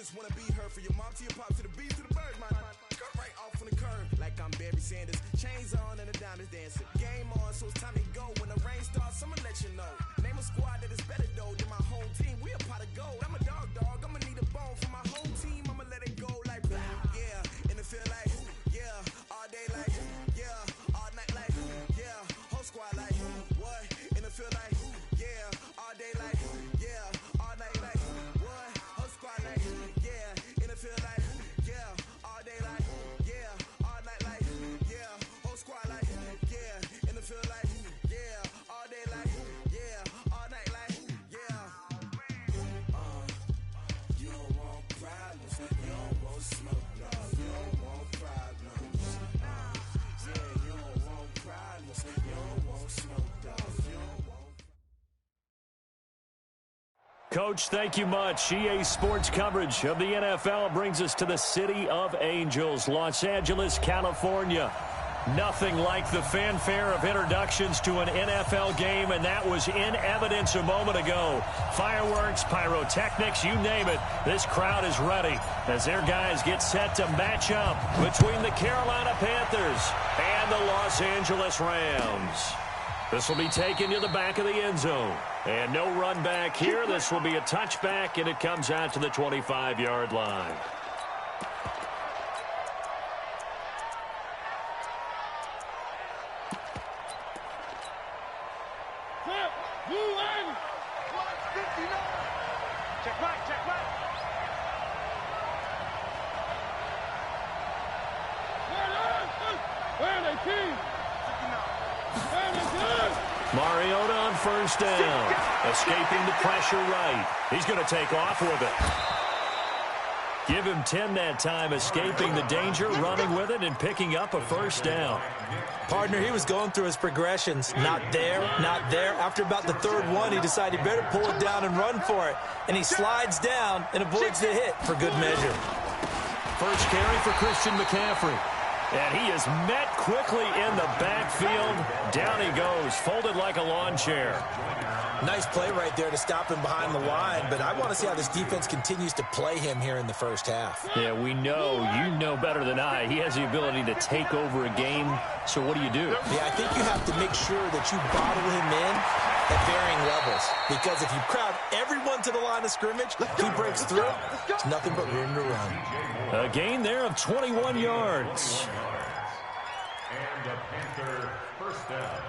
just wanna be her. For your mom to your pop to the beat to the birds, man. Cut right off on the curb like I'm Barry Sanders. Chains on and the diamonds dancing. Game on, so it's time to go. When the rain starts, I'ma let you know. Name a squad that is better though than my home team. We a pot of gold. I'm a dog. I'ma need a bone for my whole team. I'ma let it go like blah. Yeah, and it feel like yeah, all day like yeah, all night like yeah, whole squad like what? And it feel like yeah, all day like yeah, all night like what? Whole squad like yeah, and it feel like yeah, all day like yeah, all night like yeah, whole squad like yeah, and it feel like yeah, all day like yeah, all night like yeah. You don't want problems, you don't want smoke, dog. You don't want problems. Yeah, you don't want problems, you don't want smoke, dog. You don't want. Coach, thank you much. EA Sports coverage of the NFL brings us to the City of Angels, Los Angeles, California. Nothing like the fanfare of introductions to an NFL game, and that was in evidence a moment ago. Fireworks, pyrotechnics, you name it. This crowd is ready as their guys get set to match up between the Carolina Panthers and the Los Angeles Rams. This will be taken to the back of the end zone. And no run back here. This will be a touchback, and it comes out to the 25-yard line. Mariota on first down. Escaping the pressure right. He's going to take off with it. Give him 10 that time, escaping the danger, running with it, and picking up a first down. Partner, he was going through his progressions. Not there, not there. After about the third one, he decided he better pull it down and run for it. And he slides down and avoids the hit for good measure. First carry for Christian McCaffrey. And he is met quickly in the backfield. Down he goes, folded like a lawn chair. Nice play right there to stop him behind the line, but I want to see how this defense continues to play him here in the first half. Yeah, we know, you know better than I, he has the ability to take over a game, so what do? Yeah, I think you have to make sure that you bottle him in at varying levels, because if you crowd everyone to the line of scrimmage, he breaks through, there's nothing but room to run. A gain there of 21 yards. And the Panther first down.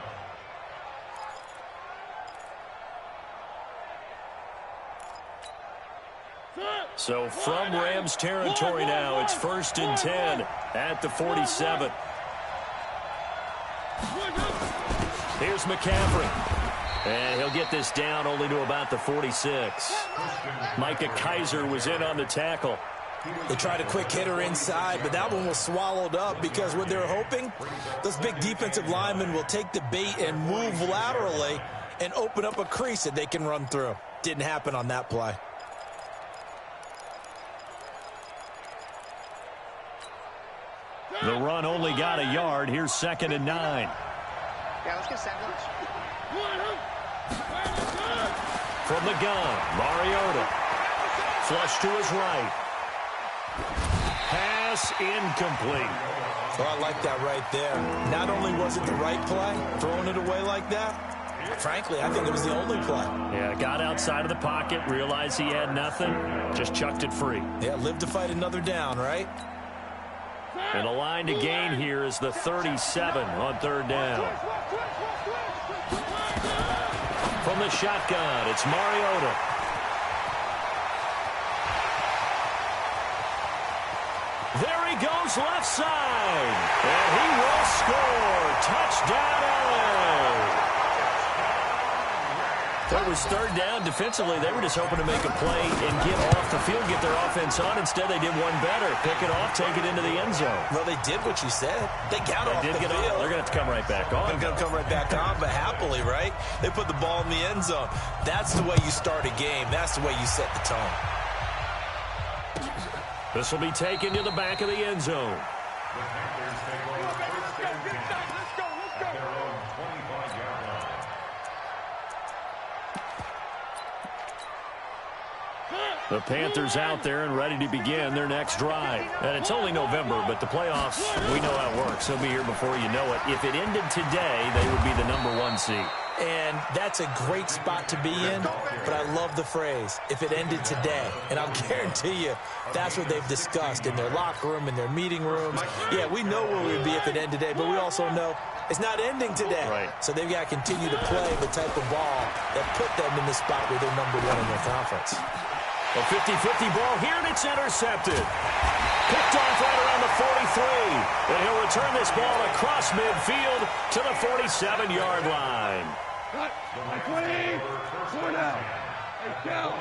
So from Rams territory now, it's 1st and 10 at the 47. Here's McCaffrey. And he'll get this down only to about the 46. Micah Kaiser was in on the tackle. They tried a quick hitter inside, but that one was swallowed up because what they're hoping, those big defensive linemen will take the bait and move laterally and open up a crease that they can run through. Didn't happen on that play. The run only got a yard. Here's 2nd and 9. Yeah, let's get sandwich. From the gun, Mariota. Flush to his right. Pass incomplete. Well, I like that right there. Not only was it the right play, throwing it away like that, frankly, I think it was the only play. Yeah, got outside of the pocket, realized he had nothing, just chucked it free. Yeah, live to fight another down, right? And the line to gain here is the 37 on 3rd down. From the shotgun, it's Mariota. There he goes left side. And he will score. Touchdown, LA. That was 3rd down. Defensively, they were just hoping to make a play and get off the field, get their offense on. Instead, they did one better. Pick it off, take it into the end zone. Well, they did what you said. They got off the field. They're going to have to come right back on. They're going to come right back on, but happily, right? They put the ball in the end zone. That's the way you start a game. That's the way you set the tone. This will be taken to the back of the end zone. The Panthers take over first and 10 at their own 25-yard line. The Panthers out there and ready to begin their next drive. And it's only November, but the playoffs, we know how it works. They'll be here before you know it. If it ended today, they would be the #1 seed. And that's a great spot to be in, but I love the phrase, if it ended today. And I'll guarantee you that's what they've discussed in their locker room, in their meeting rooms. Yeah, we know where we'd be if it ended today, but we also know it's not ending today. Right. So they've got to continue to play the type of ball that put them in the spot where they're #1 in their conference. A 50-50 ball here, and it's intercepted. Picked off right around the 43. And he'll return this ball across midfield to the 47-yard line. 20, 4 now. Hey, Cal.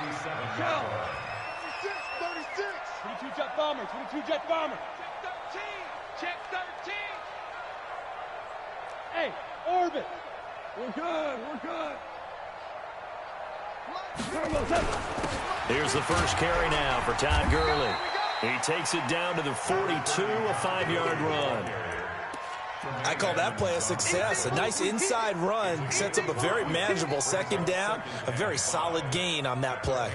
36. 22 jet bomber. 22 jet bomber. Check 13. Hey, orbit. We're good. Here's the first carry now for Todd Gurley. He takes it down to the 42, a 5-yard run. I call that play a success. A nice inside run sets up a very manageable second down. A very solid gain on that play.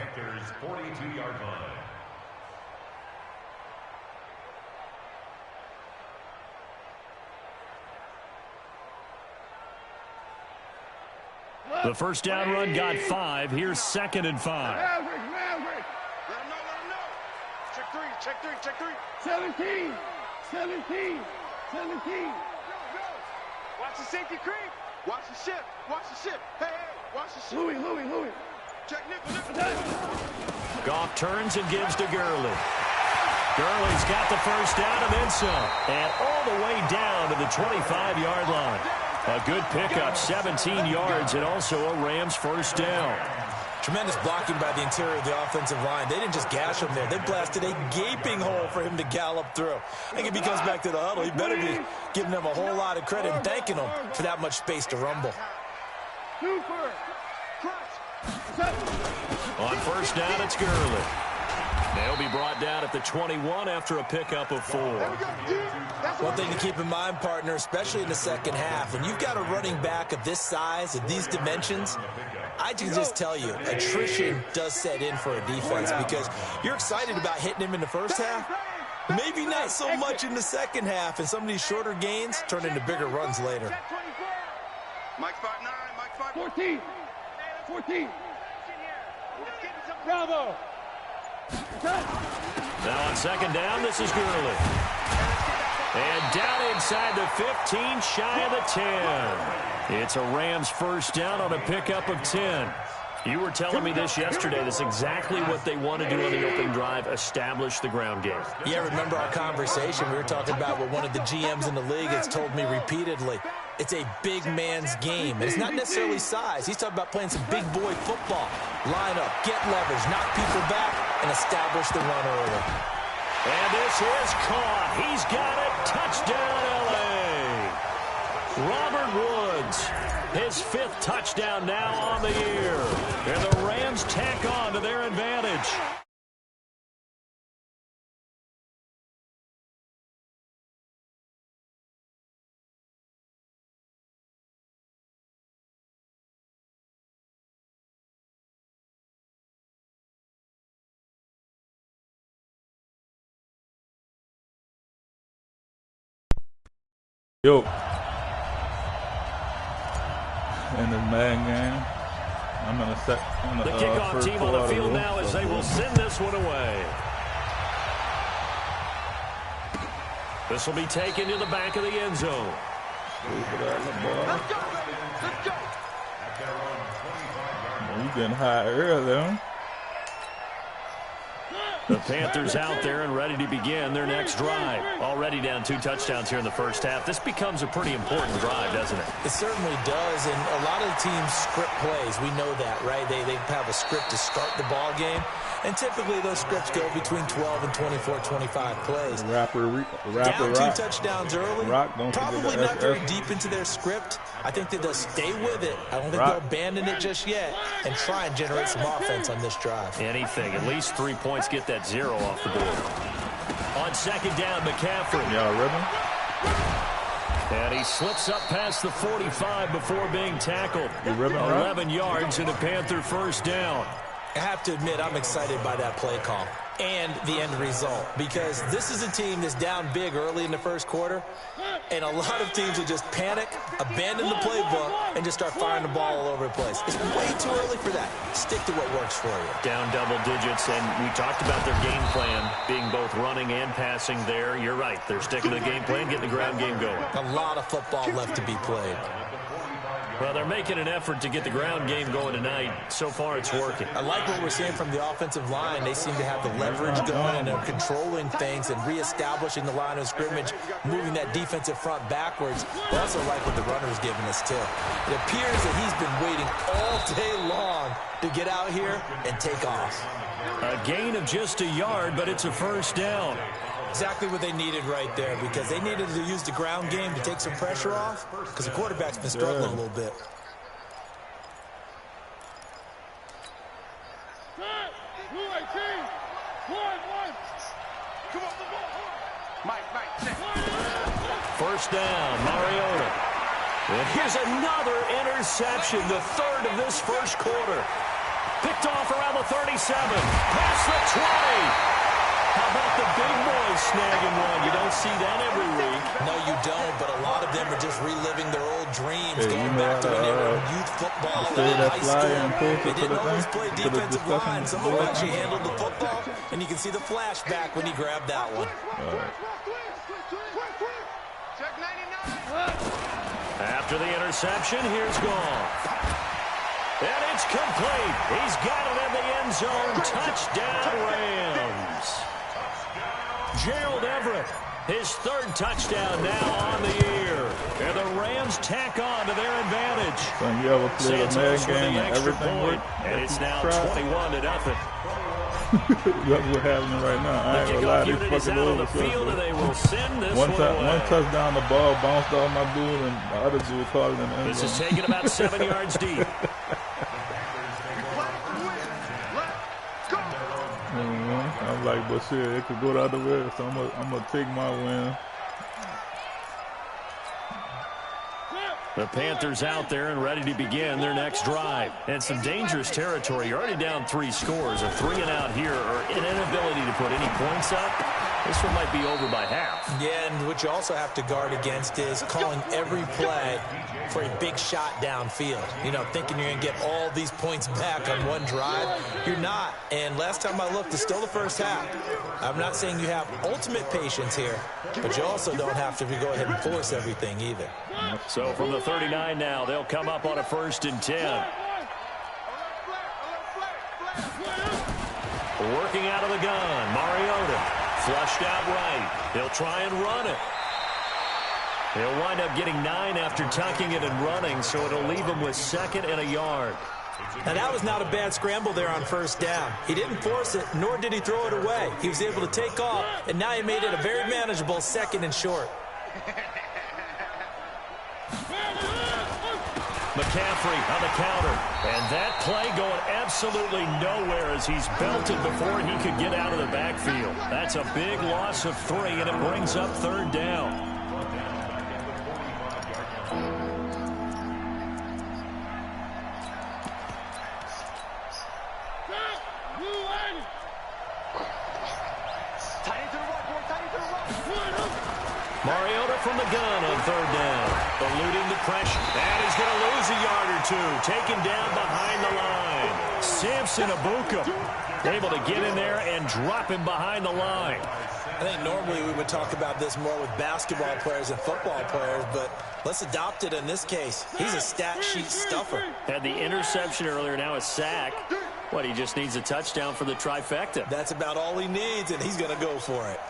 The first down run got 5. Here's 2nd and 5. Let him know. Check three. 17. Watch the safety creep. Watch the shift. Hey, watch the shift. Louis. Check nickel. Goff turns and gives to Gurley. Gurley's got the first down and then some. And all the way down to the 25-yard line. A good pickup, 17 yards, and also a Rams first down. Tremendous blocking by the interior of the offensive line. They didn't just gash him there. They blasted a gaping hole for him to gallop through. I think if he comes back to the huddle, he better be giving them a whole lot of credit and thanking them for that much space to rumble. On first down, it's Gurley. They'll be brought down at the 21 after a pickup of 4. One thing to keep in mind, partner, especially in the second half, when you've got a running back of this size, of these dimensions, I can just tell you, attrition does set in for a defense because you're excited about hitting him in the first half. Maybe not so much in the second half, and some of these shorter gains turn into bigger runs later. Mike 5'9", 14. Bravo. Now on second down, this is Gurley. And down inside the 15, shy of the 10. It's a Rams first down on a pickup of 10. You were telling me this yesterday. That's exactly what they want to do on the opening drive, establish the ground game. Yeah, remember our conversation? We were talking about what one of the GMs in the league has told me repeatedly. It's a big man's game. And it's not necessarily size. He's talking about playing some big boy football. Line up, get leverage, knock people back, and establish the run early. And this is caught. He's got it. Touchdown, L.A. Robert Woods, his 5th touchdown now on the year. And the Rams tack on to their advantage. Yo. In this man game, I'm in The kickoff first team on the field quarter. now as they will send this one away. This will be taken to the back of the end zone. Let's go. You getting high early, The Panthers out there and ready to begin their next drive. Already down 2 touchdowns here in the first half. This becomes a pretty important drive, doesn't it? It certainly does, and a lot of the teams script plays. We know that, right? They have a script to start the ball game, and typically those scripts go between 12 and 24, 25 plays. Down 2 touchdowns early, probably not very SS. deep into their script. I think that they'll stay with it. I don't think they'll abandon it just yet and try and generate some offense on this drive. Anything. At least 3 points, get that 0 off the board. On second down, McCaffrey. Y'all rhythm? And he slips up past the 45 before being tackled. 11 yards and a Panther first down. I have to admit, I'm excited by that play call and the end result, because this is a team that's down big early in the first quarter, and a lot of teams will just panic, abandon the playbook, and just start firing the ball all over the place. It's way too early for that. Stick to what works for you. Down double digits, and we talked about their game plan being both running and passing there. You're right. They're sticking to the game plan, getting the ground game going. A lot of football left to be played. Well, they're making an effort to get the ground game going tonight. So far, it's working. I like what we're seeing from the offensive line. They seem to have the leverage going, and they're controlling things and reestablishing the line of scrimmage, moving that defensive front backwards. I also like what the runner's giving us, too. It appears that he's been waiting all day long to get out here and take off. A gain of just a yard, but it's a first down. Exactly what they needed right there, because they needed to use the ground game to take some pressure off, because the quarterback's been struggling a little bit. First down, Mariota. And here's another interception, the third of this first quarter. Picked off around the 37, past the 20. How about the big boys snagging one? You don't see that every week. No, you don't, but a lot of them are just reliving their old dreams, going back to when they were in youth football and high school. They didn't always play defensive line. Some of them actually handled the football, and you can see the flashback when he grabbed that one. After the interception, here's Goff. And it's complete. He's got it in the end zone. Touchdown, Rams. Gerald Everett, his third touchdown now on the year. And the Rams tack on to their advantage. So you ever played a mad game and everything worked? And it's now 21-0. That's what's happening right now. I ain't gonna lie, they fucking over the field, and they will send this one touchdown, the ball bounced off my dude, and the other dude caught it in the end This zone. is taken about 7 yards deep. I'm like, but shit, it could go the other way, so I'm gonna take my win. The Panthers out there and ready to begin their next drive. And some dangerous territory. You're already down 3 scores. A 3 and out here, or an inability to put any points up. This one might be over by half. Yeah, and what you also have to guard against is calling every play for a big shot downfield. You know, thinking you're going to get all these points back on one drive. You're not. And last time I looked, it's still the first half. I'm not saying you have ultimate patience here, but you also don't have to go ahead and force everything either. So from the 39 now, they'll come up on a 1st and 10. Working out of the gun, Mariota. Flushed out right. He'll try and run it. He'll wind up getting 9 after tucking it and running, so it'll leave him with 2nd and a yard. Now, that was not a bad scramble there on 1st down. He didn't force it, nor did he throw it away. He was able to take off, and now he made it a very manageable 2nd and short. McCaffrey on the counter. And that play going absolutely nowhere as he's belted before he could get out of the backfield. That's a big loss of 3, and it brings up 3rd down. Mariota from the gun on 3rd down. Eluding the pressure. And he's going to lose a yard or 2. Taken down behind the line. Samson Abuka able to get in there and drop him behind the line. I think normally we would talk about this more with basketball players and football players, but let's adopt it in this case. He's a stat sheet stuffer. Had the interception earlier, now a sack. What, he just needs a touchdown for the trifecta. That's about all he needs, and he's going to go for it.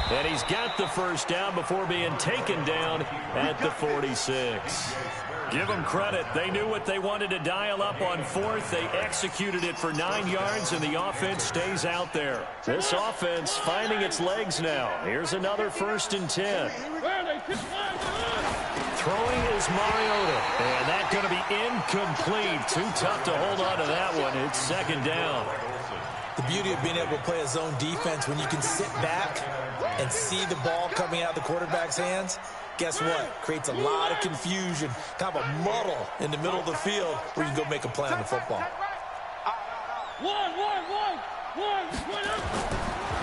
And he's got the 1st down before being taken down at the 46. Give them credit. They knew what they wanted to dial up on 4th. They executed it for 9 yards, and the offense stays out there. This offense finding its legs now. Here's another 1st and 10. Throwing is Mariota. And that's going to be incomplete. Too tough to hold on to that one. It's 2nd down. The beauty of being able to play a zone defense when you can sit back and see the ball coming out of the quarterback's hands, guess what? Creates a lot of confusion, kind of a muddle in the middle of the field where you can go make a play on the football.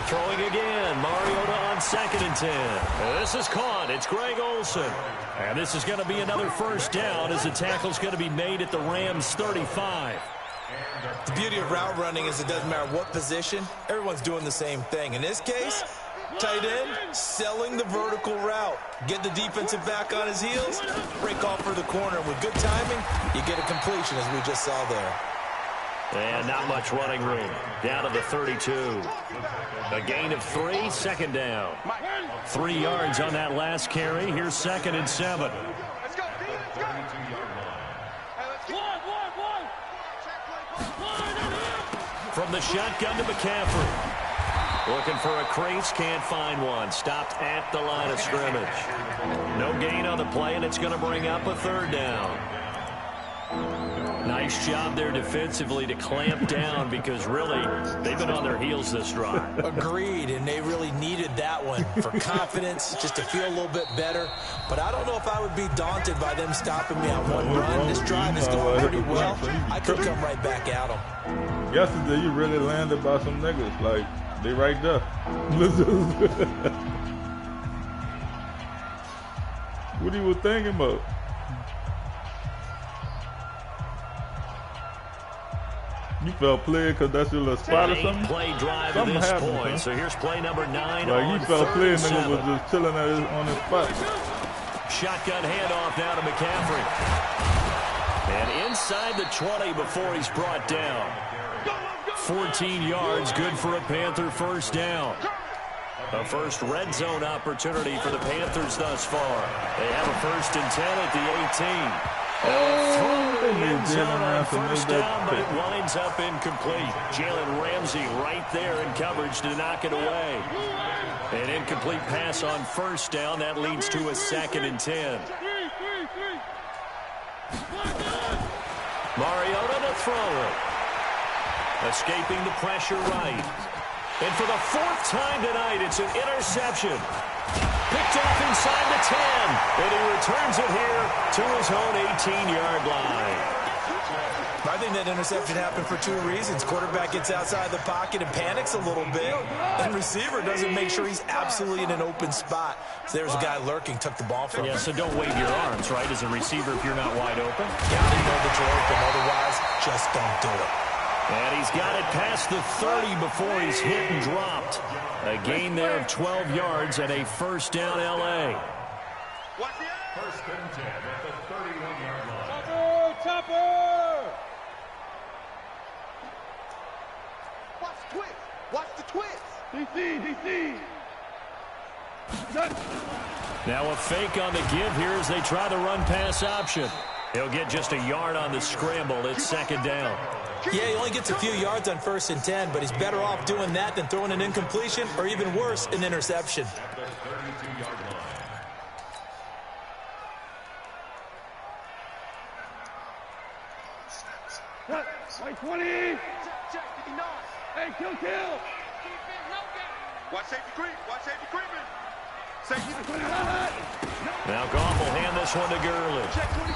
Throwing again. Mariota on 2nd and 10. This is caught. It's Greg Olsen. And this is going to be another first down as the tackle's going to be made at the Rams' 35. The beauty of route running is it doesn't matter what position. Everyone's doing the same thing. In this case, tight end selling the vertical route. Get the defensive back on his heels, break off for the corner. With good timing, you get a completion as we just saw there. And not much running room. Down to the 32. A gain of 3, 2nd down. 3 yards on that last carry. Here's 2nd and 7. Let's go, D, let's go. Hey, let's go. From the shotgun to McCaffrey. Looking for a crease, can't find one. Stopped at the line of scrimmage. No gain on the play, and it's going to bring up a 3rd down. Nice job there defensively to clamp down because really they've been on their heels this drive. Agreed, and they really needed that one for confidence, just to feel a little bit better. But I don't know if I would be daunted by them stopping me on one run. This drive is going pretty well. I could come right back at them. Yesterday, you really landed by some niggas. Like, they right there. What you was thinking about? You felt played because that's your little spot or something? Play drive something at this happened, point. huh? So here's play number 9 like on you felt played, 3rd nigga and was 7. just chilling on his spot. Shotgun handoff now to McCaffrey. And inside the 20 before he's brought down. 14 yards, good for a Panther first down. The first red zone opportunity for the Panthers thus far. They have a 1st and 10 at the 18. Throw in the end zone on first down, but it winds up incomplete. Jalen Ramsey right there in coverage to knock it away. An incomplete pass on first down. That leads to a 2nd and 10. Mariota to throw it. Escaping the pressure right. And for the 4th time tonight, it's an interception. Picked off inside the 10. And he returns it here to his own 18-yard line. I think that interception happened for 2 reasons. Quarterback gets outside the pocket and panics a little bit. And receiver doesn't make sure he's absolutely in an open spot. So there's a guy lurking, took the ball from him. Yeah, so don't wave your arms, right, as a receiver if you're not wide open. Gotta know that you're open. Otherwise, just don't do it. And he's got it past the 30 before he's hit and dropped. A gain there of 12 yards and a first down L.A. Watch the 1st and 10 at the 31-yard line. Chopper! Watch the twist. Watch the twist. DC. Now a fake on the give here as they try the run-pass option. He'll get just a yard on the scramble. It's 2nd down. Yeah, he only gets a few yards on 1st and 10, but he's better off doing that than throwing an incompletion or even worse, an interception. Check, 20. Check, 59. Hey, kill. Watch safety creep. Watch safety creeping. Safety. Now Goff will hand this one to Gurley.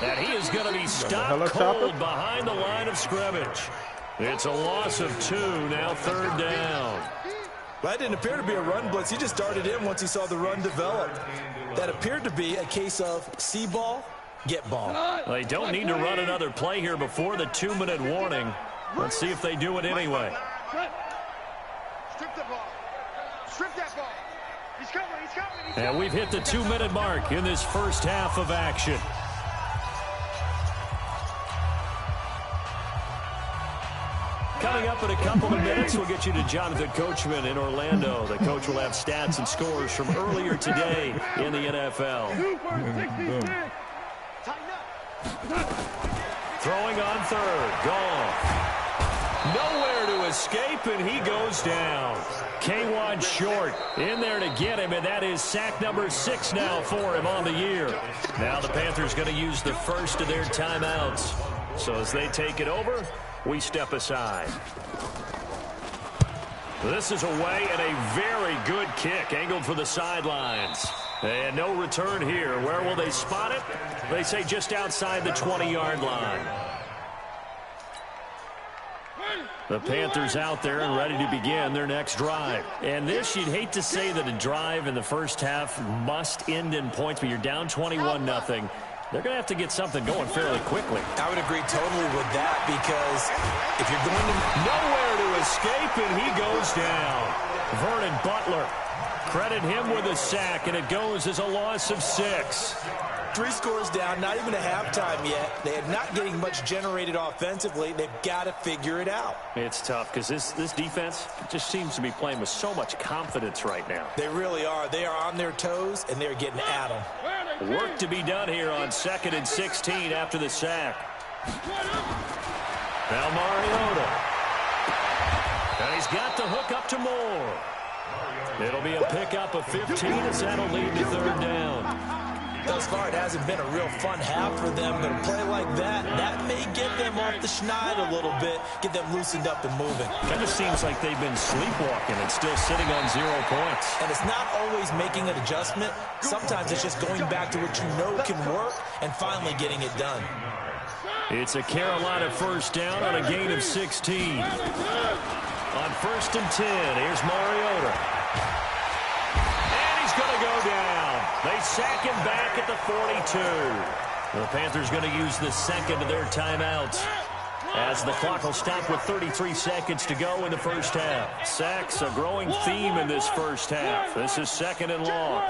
And he is going to be stopped cold behind the line of scrimmage. It's a loss of 2, now 3rd down. Well, that didn't appear to be a run blitz. He just darted in once he saw the run develop. That appeared to be a case of see ball, get ball. They don't need to run another play here before the 2-minute warning. Let's see if they do it anyway. Strip the ball. Strip that ball. He's coming. And we've hit the 2-minute mark in this first half of action. Coming up in a couple of minutes, we'll get you to Jonathan Coachman in Orlando. The coach will have stats and scores from earlier today in the NFL. Throwing on 3rd. Goff. Nowhere to escape, and he goes down. K1 short in there to get him, and that is sack number 6 now for him on the year. Now the Panthers going to use the first of their timeouts. So as they take it over, we step aside. This is away and a very good kick angled for the sidelines. And no return here. Where will they spot it? They say just outside the 20-yard line. The Panthers out there and ready to begin their next drive. And this, you'd hate to say that a drive in the first half must end in points, but you're down 21-0. They're going to have to get something going fairly quickly. I would agree totally with that, because if you're going to... Nowhere to escape, and he goes down. Vernon Butler, credit him with a sack, and it goes as a loss of 6. 3 scores down, not even a halftime yet. They are not getting much generated offensively. They've got to figure it out. It's tough because this defense just seems to be playing with so much confidence right now. They really are. They are on their toes, and they're getting at them. Work to be done here on 2nd and 16 after the sack. Now Mariota. And he's got the hook up to Moore. It'll be a pickup of 15 as that'll lead to 3rd down. Thus far, it hasn't been a real fun half for them, but a play like that may get them off the schneid a little bit, get them loosened up and moving. Kind of seems like they've been sleepwalking and still sitting on 0 points. And it's not always making an adjustment. Sometimes it's just going back to what you know can work and finally getting it done. It's a Carolina 1st down on a gain of 16. On 1st and 10, here's Mariota. And he's going to go down. They sack him back at the 42. The Panthers going to use the second of their timeouts, as the clock will stop with 33 seconds to go in the first half. Sacks, a growing theme in this first half. This is 2nd and long.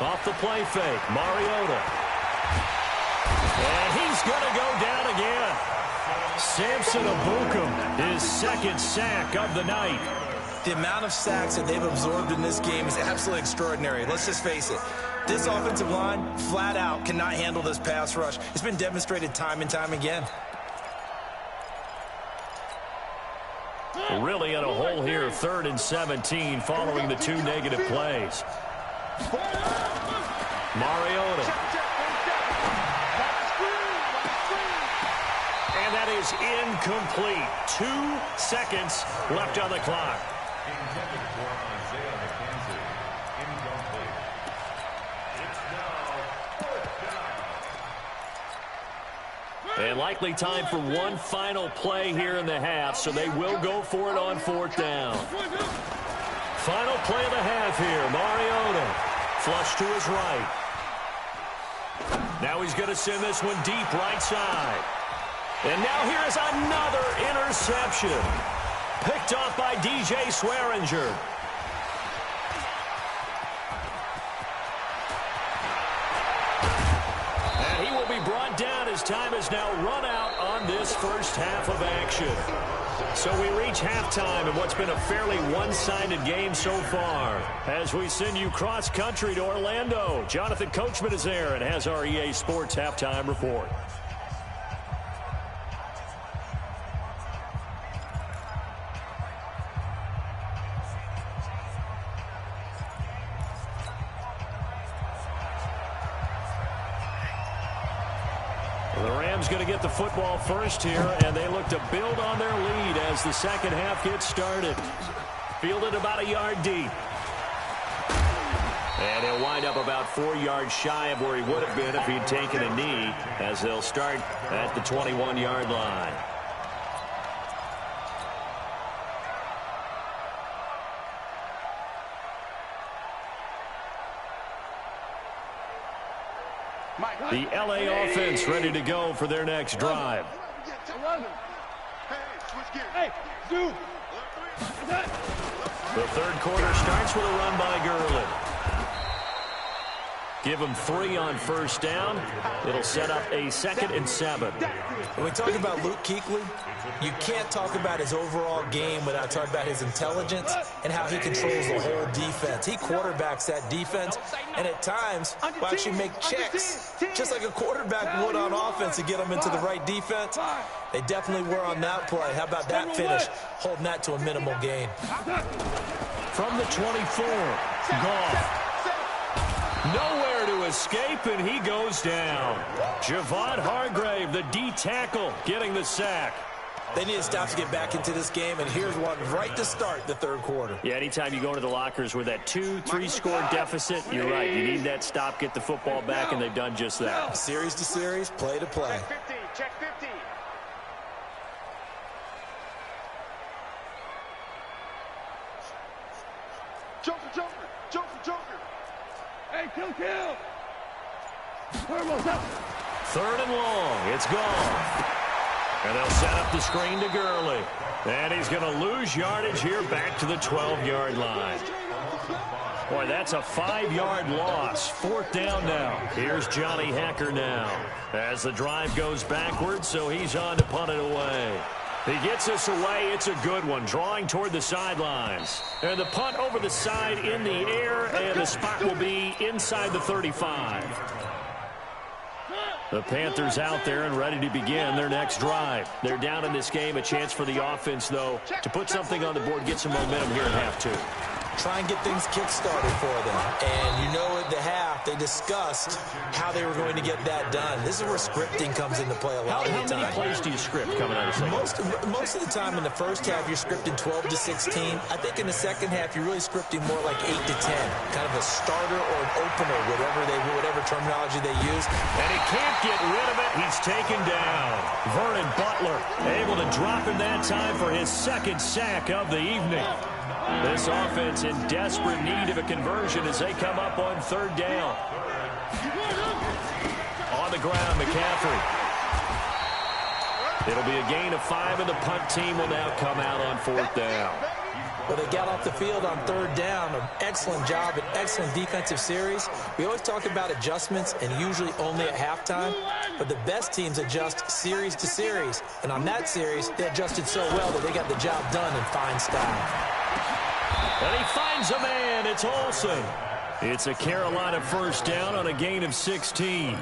Off the play fake, Mariota. And he's going to go down again. Samson Ebukam, his 2nd sack of the night. The amount of sacks that they've absorbed in this game is absolutely extraordinary. Let's just face it. This offensive line, flat out, cannot handle this pass rush. It's been demonstrated time and time again. Really in a hole here, 3rd and 17, following the 2 negative plays. Mariota. And that is incomplete. 2 seconds left on the clock. And likely time for one final play here in the half, so they will go for it on 4th down. Final play of the half here. Mariota, flush to his right. Now he's going to send this one deep right side. And now here is another interception. Picked off by DJ Swearinger. And he will be brought down as time has now run out on this first half of action. So we reach halftime in what's been a fairly one-sided game so far. As we send you cross-country to Orlando, Jonathan Coachman is there and has our EA Sports halftime report. Going to get the football first here, and they look to build on their lead as the second half gets started. Fielded about a yard deep. And he'll wind up about 4 yards shy of where he would have been if he'd taken a knee, as they'll start at the 21-yard line. The LA offense ready to go for their next drive. The 3rd quarter starts with a run by Gurley. Give him 3 on 1st down. It'll set up a 2nd and 7. When we talk about Luke Kuechly, you can't talk about his overall game without talking about his intelligence and how he controls the whole defense. He quarterbacks that defense, and at times will actually make checks, just like a quarterback would on offense to get them into the right defense. They definitely were on that play. How about that finish, holding that to a minimal gain. From the 24, Goff. Nowhere to escape, and he goes down. Javon Hargrave, the D tackle, getting the sack. They need to stop to get back into this game, and here's one right to start the third quarter. Yeah, anytime you go into the lockers with that 2-3 score deficit, you're right. You need that stop, get the football back, and they've done just that. Series to series, play to play. Check 50. Check 50. Joker. Hey, kill. Third and long. It's gone. And they'll set up the screen to Gurley. And he's going to lose yardage here back to the 12-yard line. Boy, that's a 5-yard loss. Fourth down now. Here's Johnny Hecker now as the drive goes backwards, so he's on to punt it away. He gets us away. It's a good one, drawing toward the sidelines. And the punt over the side in the air, and the spot will be inside the 35. The Panthers out there and ready to begin their next drive. They're down in this game. A chance for the offense, though, to put something on the board, get some momentum here in half two. Try and get things kick-started for them. And you know at the half, they discussed how they were going to get that done. This is where scripting comes into play a lot of the time. How many plays do you script coming out of the second? Most of the time in the first half, you're scripting 12 to 16. I think in the second half, you're really scripting more like 8 to 10. Kind of a starter or an opener, whatever terminology they use. And he can't get rid of it. He's taken down. Vernon Butler able to drop him that time for his second sack of the evening. This offense in desperate need of a conversion as they come up on third down. On the ground, McCaffrey. It'll be a gain of 5, and the punt team will now come out on fourth down. Well, they got off the field on third down. An excellent job, an excellent defensive series. We always talk about adjustments, and usually only at halftime. But the best teams adjust series to series. And on that series, they adjusted so well that they got the job done in fine style. And he finds a man. It's Olsen. It's a Carolina first down on a gain of 16.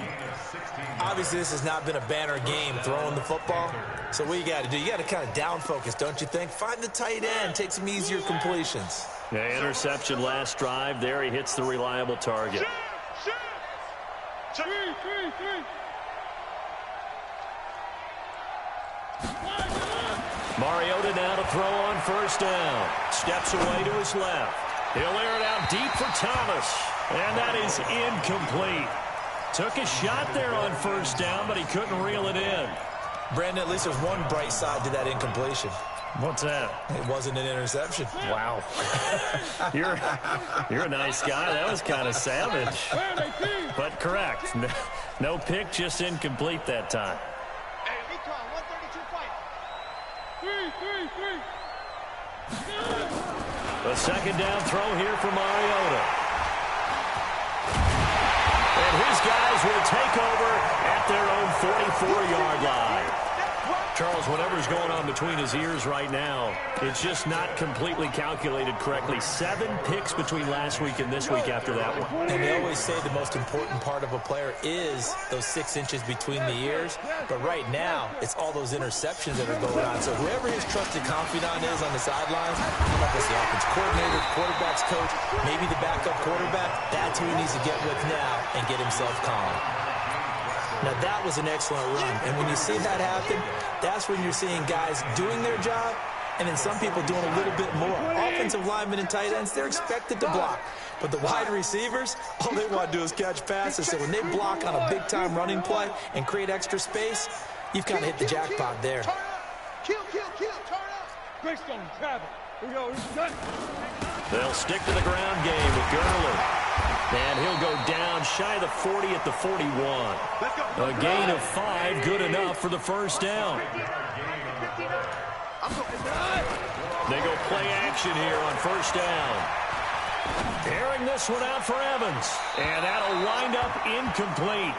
Obviously, this has not been a banner game throwing the football. So what you got to do, you got to kind of down focus, don't you think? Find the tight end, take some easier completions. Yeah, interception last drive. There he hits the reliable target. Mariota now to throw on first down. Steps away to his left. He'll air it out deep for Thomas. And that is incomplete. Took a shot there on first down, but he couldn't reel it in. Brandon, at least there's one bright side to that incompletion. What's that? It wasn't an interception. Wow. You're a nice guy. That was kind of savage. But correct. No pick, just incomplete that time. The second down throw here for Mariota. And his guys will take over at their own 44-yard line. Charles, whatever's going on between his ears right now, it's just not completely calculated correctly. 7 picks between last week and this week after that one. And they always say the most important part of a player is those 6 inches between the ears. But right now, it's all those interceptions that are going on. So whoever his trusted confidant is on the sidelines, I don't know if it's the offense coordinator, quarterback's coach, maybe the backup quarterback, that's who he needs to get with now and get himself calm. Now, that was an excellent run. And when you see that happen, that's when you're seeing guys doing their job and then some people doing a little bit more. Offensive linemen and tight ends, they're expected to block. But the wide receivers, all they want to do is catch passes. So when they block on a big-time running play and create extra space, you've kind of hit the jackpot there. Kill, turn up. Greystone, travel. Here we go. They'll stick to the ground game with Gurley. And he'll go down shy of the 40 at the 41. A gain of 5, good enough for the first down. They go play action here on first down. Airing this one out for Evans. And that'll wind up incomplete.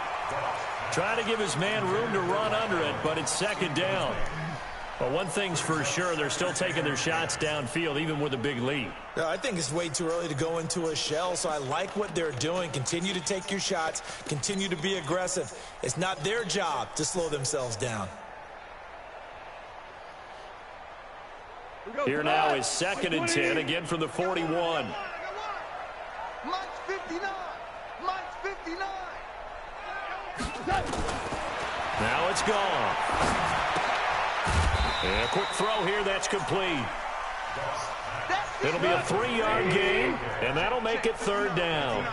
Trying to give his man room to run under it, but it's second down. Well, one thing's for sure, they're still taking their shots downfield, even with a big lead. Yeah, I think it's way too early to go into a shell, so I like what they're doing. Continue to take your shots. Continue to be aggressive. It's not their job to slow themselves down. Here now is 2nd and 10, again from the 41. Mike's 59. Mike's 59. Now it's gone. And a quick throw here, that's complete. It'll be a 3-yard gain, and that'll make it 3rd down.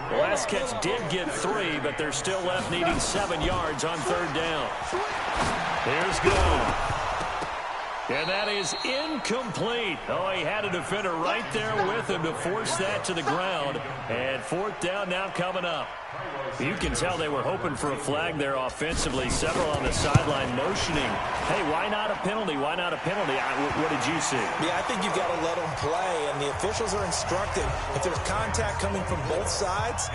The last catch did get 3, but they're still left needing 7 yards on 3rd down. Here's Goff. And that is incomplete. Oh, he had a defender right there with him to force that to the ground. And 4th down now coming up. You can tell they were hoping for a flag there offensively. Several on the sideline motioning. Hey, why not a penalty? Why not a penalty? What did you see? Yeah, I think you've got to let them play, and the officials are instructed. If there's contact coming from both sides,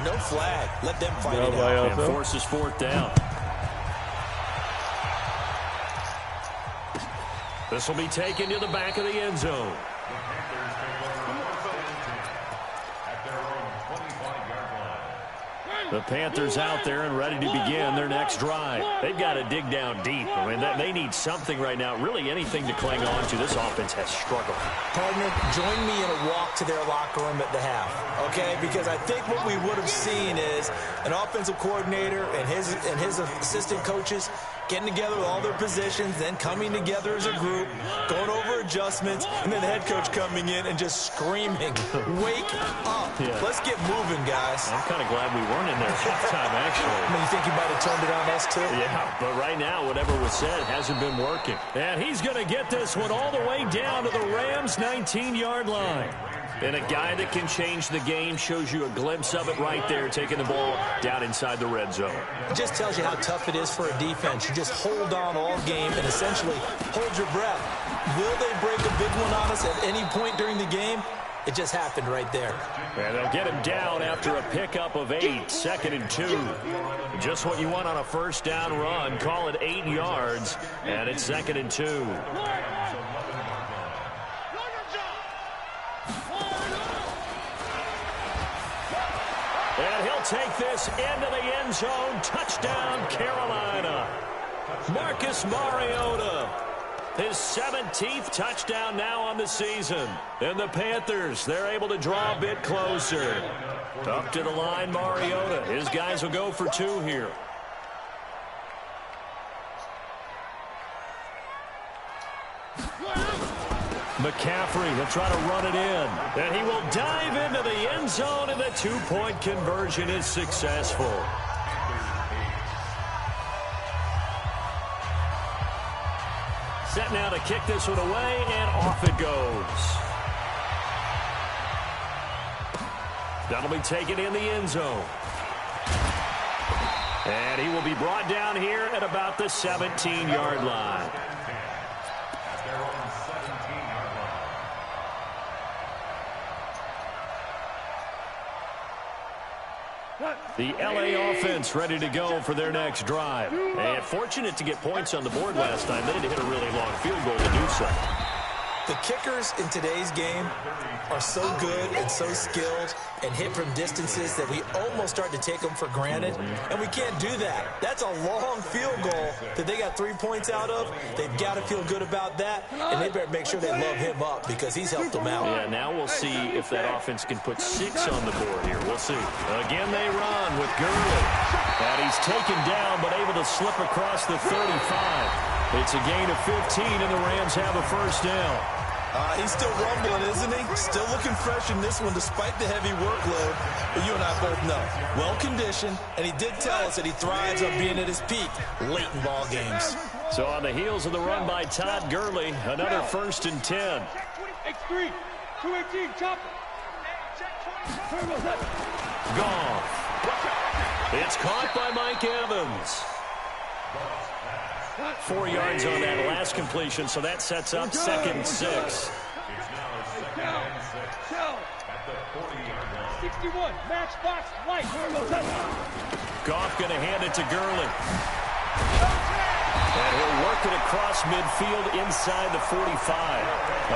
no flag. Let them fight it out. And forces 4th down. This will be taken to the back of the end zone. The Panthers out there and ready to begin their next drive. They've got to dig down deep. I mean, they need something right now, really anything to cling on to. This offense has struggled. Partner, join me in a walk to their locker room at the half, okay? Because I think what we would have seen is an offensive coordinator and his assistant coaches getting together with all their positions, then coming together as a group, going over adjustments, and then the head coach coming in and just screaming, wake up. Yeah. Let's get moving, guys. I'm kind of glad we weren't in there at halftime, actually. I mean, you think you might have turned it on us, too? Yeah, but right now, whatever was said hasn't been working. And he's going to get this one all the way down to the Rams' 19-yard line. And a guy that can change the game shows you a glimpse of it right there, taking the ball down inside the red zone. It just tells you how tough it is for a defense. You just hold on all game and essentially hold your breath. Will they break a big one on us at any point during the game? It just happened right there. And they'll get him down after a pickup of 8, 2nd and 2. Just what you want on a 1st down run. Call it 8 yards, and it's 2nd and 2. And he'll take this into the end zone. Touchdown, Carolina. Marcus Mariota. His 17th touchdown now on the season. And the Panthers, they're able to draw a bit closer. Up to the line, Mariota. His guys will go for 2 here. McCaffrey will try to run it in. And he will dive into the end zone, and the 2-point conversion is successful. Set now to kick this one away, and off it goes. That'll be taken in the end zone. And he will be brought down here at about the 17-yard line. The LA offense ready to go for their next drive. And fortunate to get points on the board last time. They had to hit a really long field goal to do so. The kickers in today's game are so good and so skilled and hit from distances that we almost start to take them for granted, and we can't do that. That's a long field goal that they got 3 points out of. They've got to feel good about that, and they better make sure they love him up because he's helped them out. Yeah, now we'll see if that offense can put 6 on the board here. We'll see. Again, they run with Gurley. And he's taken down but able to slip across the 35. It's a gain of 15, and the Rams have a 1st down. He's still rumbling, isn't he? Still looking fresh in this one despite the heavy workload. But you and I both know, well-conditioned, and he did tell us that he thrives on being at his peak late in ball games. So on the heels of the run by Todd Gurley, another 1st and 10. X3, 218, chop. Goff. It's caught by Mike Evans. 4 yards on that last completion, so that sets up 2nd and 6. It's now 61, match box, light. Goff going to hand it to Gurley. And he'll work it across midfield inside the 45.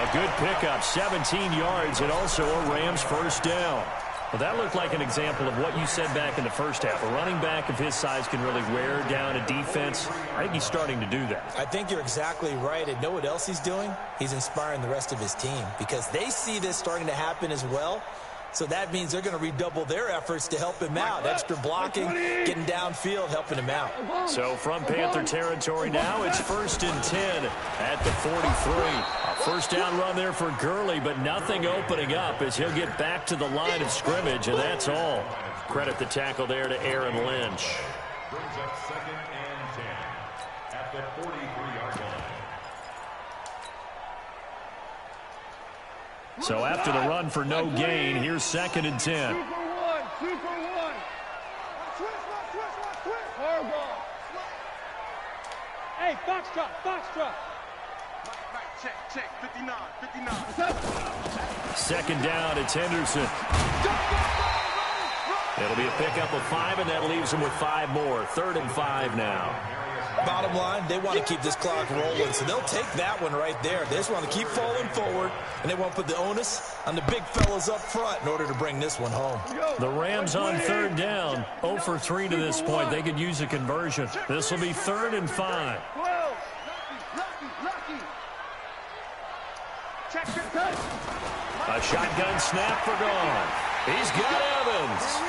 A good pickup, 17 yards, and also a Rams 1st down. Well, that looked like an example of what you said back in the first half. A running back of his size can really wear down a defense. I think he's starting to do that. I think you're exactly right. And know what else he's doing? He's inspiring the rest of his team because they see this starting to happen as well. So that means they're going to redouble their efforts to help him out. Extra blocking, getting downfield, helping him out. So from Panther territory now, it's 1st and 10 at the 43. A first down run there for Gurley, but nothing opening up as he'll get back to the line of scrimmage, and that's all. Credit the tackle there to Aaron Lynch. Brings up 2nd and 10 at the 43-yard line. So after the run for no gain, here's 2nd and 10. Super one. Switch. Hard ball. Hey, Foxtrot. Right, check. 59. 2nd down, it's Henderson. It'll be a pickup of 5, and that leaves them with 5 more. 3rd and 5 now. Bottom line, they want to keep this clock rolling, so they'll take that one right there. They just want to keep falling forward, and they won't put the onus on the big fellas up front in order to bring this one home. The Rams on 3rd down, 0 for 3 to this point. They could use a conversion. This will be 3rd and 5. A shotgun snap for Gone. He's got Evans.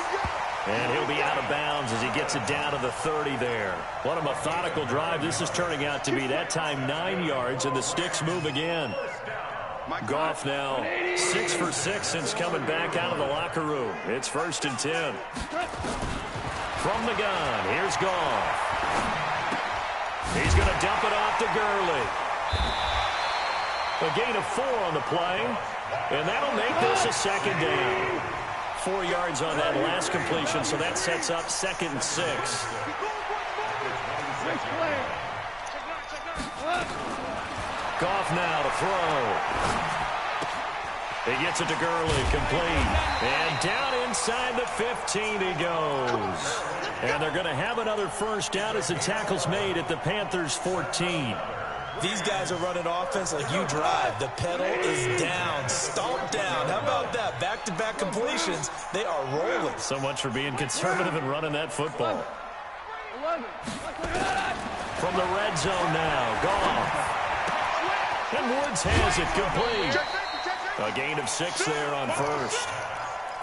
And he'll be out of bounds as he gets it down to the 30 there. What a methodical drive this is turning out to be. That time 9 yards, and the sticks move again. Goff now 6 for 6 since coming back out of the locker room. It's 1st and 10. From the gun, here's Goff. He's going to dump it off to Gurley. A gain of 4 on the play, and that'll make this a 2nd down. 4 yards on that last completion, so that sets up 2nd and 6. Goff now to throw. He gets it to Gurley, complete. And down inside the 15 he goes. And they're going to have another first down as the tackle's made at the Panthers' 14. These guys are running offense like you drive. The pedal is down, stomped down. How about that? Back-to-back completions. They are rolling. So much for being conservative and running that football. From the red zone now, Goff. And Woods has it complete. A gain of 6 there on first.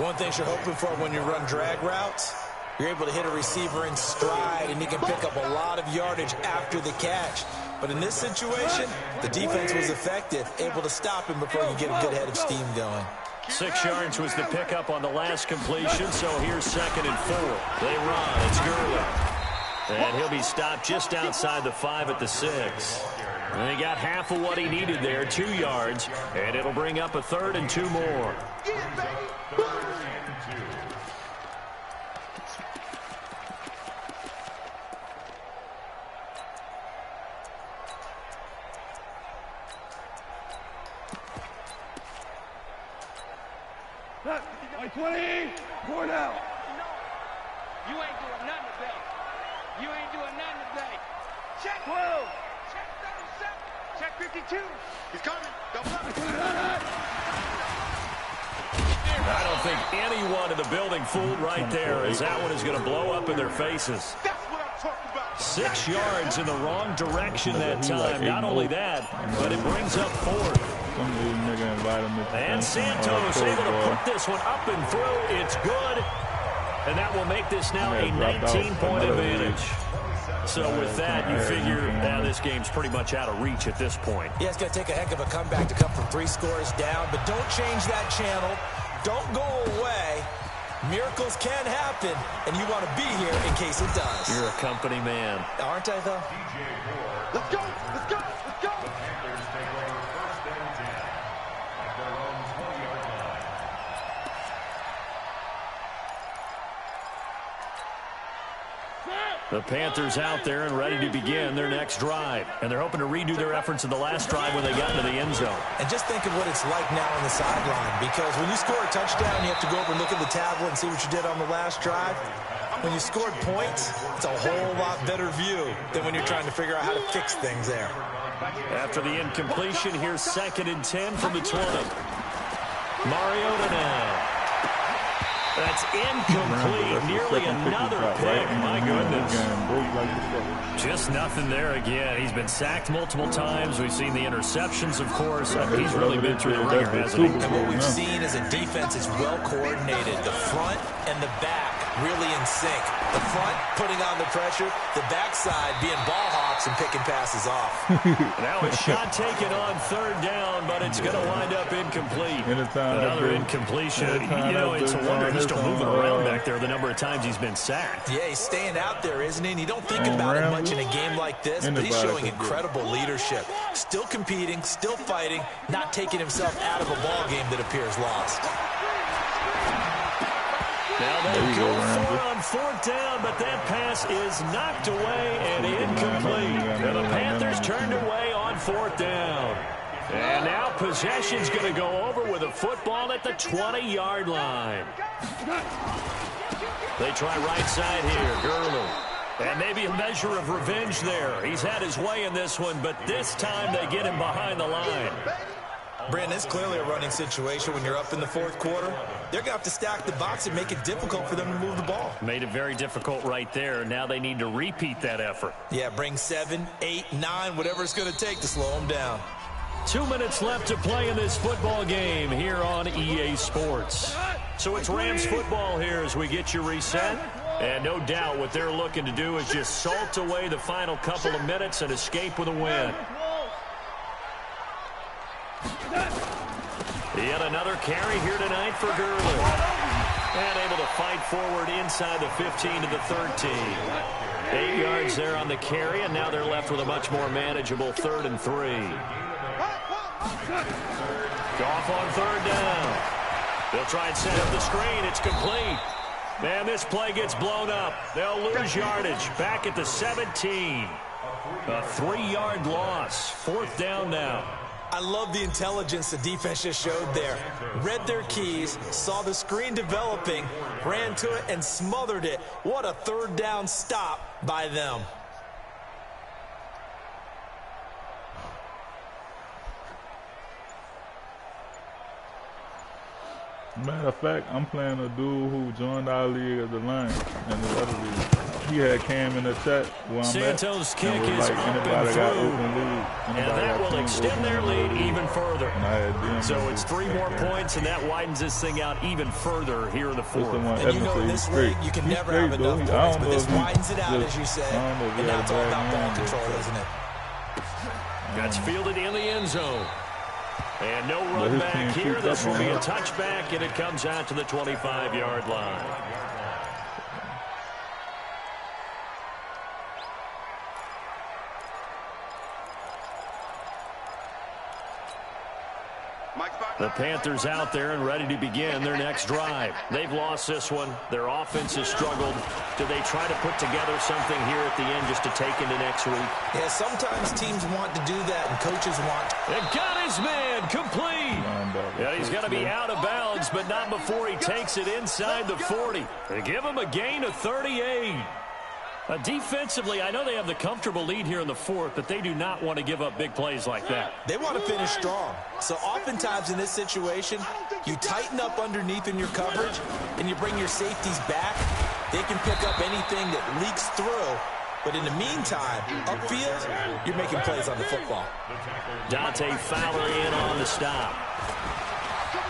One thing you're hoping for when you run drag routes, you're able to hit a receiver in stride, and he can pick up a lot of yardage after the catch. But in this situation, the defense was effective, able to stop him before you get a good head of steam going. 6 yards was the pickup on the last completion, so here's 2nd and 4. They run. It's Gurley. And he'll be stopped just outside the 5 at the 6. And he got half of what he needed there, 2 yards, and it'll bring up a 3rd and 2 more. Like 20, going out. You ain't doing nothing today. You ain't doing nothing today. Check 12. Check 37. Check 52. He's coming. Double up. I don't think anyone in the building fooled right there, as that one is going to blow up in their faces. That's what I'm talking about. 6 yards in the wrong direction that time. Not only that, but it brings up 4th. And Santos able to put this one up and through. It's good. And that will make this now a 19-point advantage. So with that, you figure now this game's pretty much out of reach at this point. Yeah, it's going to take a heck of a comeback to come from 3 scores down, but don't change that channel. Don't go away. Miracles can happen, and you want to be here in case it does. You're a company man. Aren't I, though? Let's go. Let's go. Let's go. The Panthers take over 1st and 10 at their own 20-yard line. The Panthers out there and ready to begin their next drive. And they're hoping to redo their efforts in the last drive when they got into the end zone. And just think of what it's like now on the sideline, because when you score a touchdown, you have to go over and look at the tablet and see what you did on the last drive. When you scored points, it's a whole lot better view than when you're trying to figure out how to fix things there. After the incompletion, here's 2nd and 10 from the 20. Mariota now. That's incomplete. Nearly another pick. My goodness. Just nothing there again. He's been sacked multiple times. We've seen the interceptions, of course. He's really been through the ringer, hasn't he? And what we've seen is a defense is well coordinated. The front and the back really in sync. The front putting on the pressure, the backside being ball hawks and picking passes off. Now a shot taken on third down, but it's going to wind up incomplete. Another incompletion. You know, it's a wonder he's still moving around back there the number of times he's been sacked. Yeah, he's staying out there, isn't he? And you don't think about it much in a game like this, but he's showing incredible leadership. Still competing, still fighting, not taking himself out of a ball game that appears lost. Now they go for on fourth down, but that pass is knocked away and incomplete. And the Panthers turned away on fourth down. And now possession's going to go over with a football at the 20-yard line. They try right side here, Gurley. And maybe a measure of revenge there. He's had his way in this one, but this time they get him behind the line. Brandon, it's clearly a running situation when you're up in the fourth quarter. They're going to have to stack the box and make it difficult for them to move the ball. Made it very difficult right there. Now they need to repeat that effort. Yeah, bring 7, 8, 9, whatever it's going to take to slow them down. 2 minutes left to play in this football game here on EA Sports. So it's Rams football here as we get you reset. And no doubt what they're looking to do is just salt away the final couple of minutes and escape with a win. Yet another carry here tonight for Gurley. And able to fight forward inside the 15 to the 13. 8 yards there on the carry, and now they're left with a much more manageable 3rd and 3. Goff on third down. They'll try and set up the screen. It's complete. And this play gets blown up. They'll lose yardage. Back at the 17. A 3-yard loss. 4th down now. I love the intelligence the defense just showed there. Read their keys, saw the screen developing, ran to it, and smothered it. What a 3rd down stop by them. Matter of fact, I'm playing a dude who joined our league as a line in the other league. He had Cam in the chat where I'm Santos' at. kick is like, up anybody and got through. open lead. And that will extend their lead even further. So it's 3 more Okay. points, and that widens this thing out even further here in the 4th. And you know in this league, you can never have enough points, but this widens it out, as you said. And now it's all about ball control, isn't it? That's fielded in the end zone. And no run back here. This will be a touchback, and it comes out to the 25-yard line. The Panthers out there and ready to begin their next drive. They've lost this one. Their offense has struggled. Do they try to put together something here at the end just to take into next week? Yeah, sometimes teams want to do that and coaches want. And got his man complete. Yeah, he's going to be out of bounds, but not before he takes it inside the 40. They give him a gain of 38. Defensively, I know they have the comfortable lead here in the 4th, but they do not want to give up big plays like that. They want to finish strong. So oftentimes in this situation, you tighten up underneath in your coverage, and you bring your safeties back. They can pick up anything that leaks through. But in the meantime, upfield, you're making plays on the football. Dante Fowler in on the stop.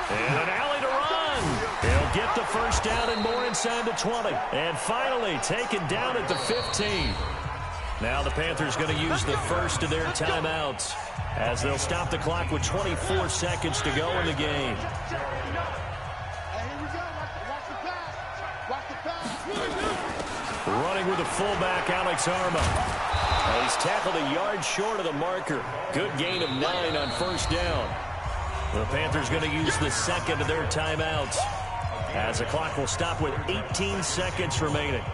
And an alley to run. He'll get the first down and more inside the 20. And finally taken down at the 15. Now the Panthers going to use the first of their timeouts as they'll stop the clock with 24 seconds to go in the game. Running with the fullback, Alex Arma. He's tackled a yard short of the marker. Good gain of 9 on first down. The Panthers going to use the second of their timeouts as the clock will stop with 18 seconds remaining.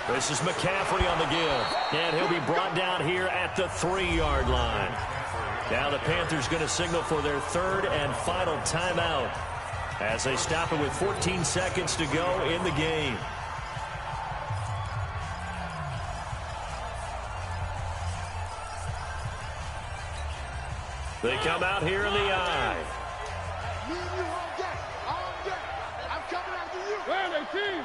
This is McCaffrey on the give, and he'll be brought down here at the 3-yard line. Now the Panthers going to signal for their 3rd and final timeout as they stop it with 14 seconds to go in the game. They come out here in the eye. Me and you on deck. On deck. I'm coming after you. Where are they, team?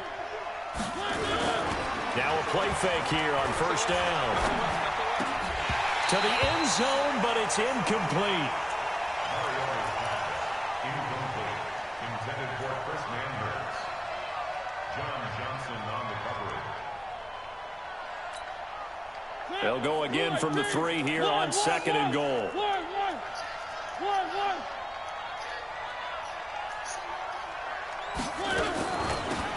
Now a play fake here on first down. To the end zone, but it's incomplete. Incomplete. Intended for Chris Manhurst. John Johnson on the coverage. They'll go again from the 3 here on second and goal.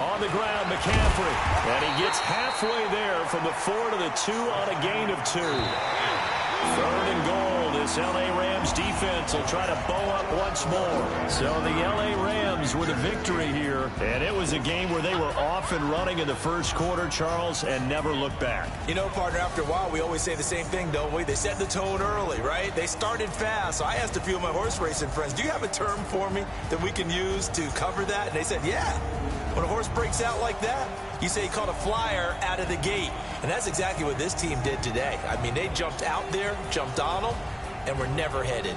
On the ground, McCaffrey. And he gets halfway there from the 4 to the 2 on a gain of 2. Third and goal. This L.A. Rams defense will try to bow up once more. So the L.A. Rams with a victory here. And it was a game where they were off and running in the first quarter, Charles, and never looked back. You know, partner, after a while, we always say the same thing, don't we? They set the tone early, right? They started fast. So I asked a few of my horse racing friends, do you have a term for me that we can use to cover that? And they said, yeah. When a horse breaks out like that, you say he caught a flyer out of the gate. And that's exactly what this team did today. I mean, they jumped out there, jumped on them, and were never headed.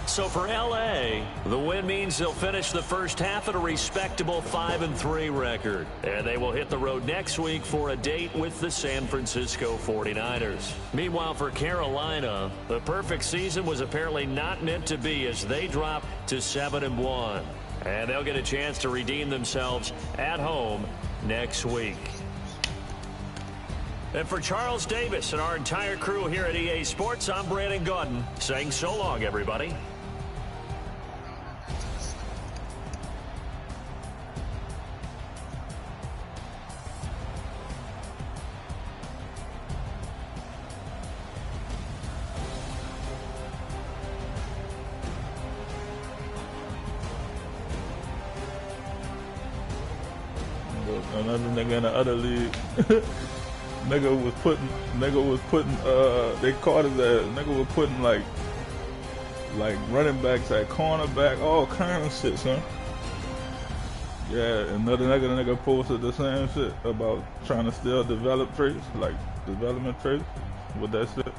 So for L.A., the win means they'll finish the first half at a respectable 5-3 record. And they will hit the road next week for a date with the San Francisco 49ers. Meanwhile, for Carolina, the perfect season was apparently not meant to be as they drop to 7-1. And they'll get a chance to redeem themselves at home next week. And for Charles Davis and our entire crew here at EA Sports, I'm Brandon Gaudin saying so long, everybody. Another nigga in the other league. nigga was putting they caught his ass. Nigga was putting like running backs at cornerback, all kind of shit, son. Yeah, another nigga posted the same shit about trying to still develop traits, like development traits with that shit.